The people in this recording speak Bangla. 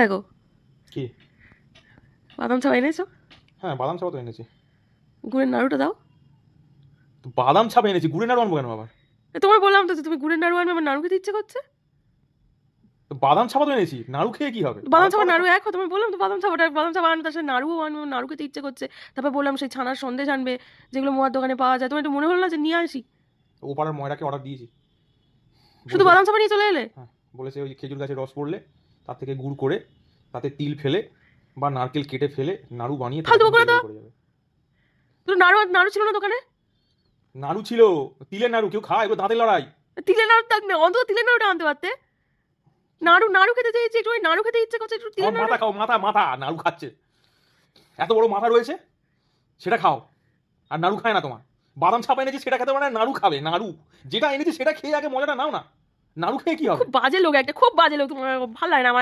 দেখো কি? বাদাম চাপা এনেছো? হ্যাঁ, বাদাম চাপা তো এনেছি। গুড়ের নাড়ুটা দাও। তো বাদাম চাপা এনেছি, গুড়ের নাড়ু আনবো কেন আবার? তোমার বললাম তো যে তুমি গুড়ের নাড়ু আনবে, আমার নাড়ু খেতে ইচ্ছে করছে। তো বাদাম চাপা তো এনেছি, নাড়ু খেয়ে কি হবে? বাদাম চাপা চাপাটা নাড়ু এক তোমায় বললাম তো বাদাম চাপা আনবে, তার সাথে নাড়ুও আনবে, আমার নাড়ু খেতে ইচ্ছে করছে। তারপর বললাম সেই ছানার সন্দেশ আনবে, যেগুলো মোয়ার দোকানে পাওয়া যায়। তোমার একটু মনে হলো না যে নিয়ে আসি? ও পাড়ার ময়রাকে অর্ডার দিয়েছি। শুধু বলেছে, বাদাম চাপা নিয়ে চলে এলে? হ্যাঁ বলেছে ওই খেজুর গাছের রস পড়লে তার থেকে গুড় করে তাতে তিল ফেলে বা নারকেল কেটে ফেলে নাড়ু বানিয়ে ফালতু বকো না তো। ডেলিভারি করে যাবে। তো নাড়ু নাড়ু ছিল না দোকানে? নাড়ু ছিল, তিলের নাড়ু, কেউ খায়? এগুলো দাঁতের লড়াই। তিলের নাড়ু থাকবে, অন্তত তিলের নাড়ুটা আনতে পারতে। নাড়ু নাড়ু খেতে চেয়েছি, একটু ওই নাড়ু খেতে ইচ্ছে করছে, একটু তিলের আমার নাড়ু। মাথা খাও, মাথা মাথা নাড়ু খাচ্ছে, এত বড় মাথা রয়েছে, সেটা খাও। আর নাড়ু খায় না তোমার। বাদাম ছাপা এনেছি সেটা খেতে মানে নাড়ু খাবে, নাড়ু যেটা এনেছি সেটা খেয়ে আগে মজাটা নাও না। নাড়ু খেয়ে কি হবে? খুব বাজে লোক একটা, খুব বাজে লোক, তোমার ভালো লাগে না আমার।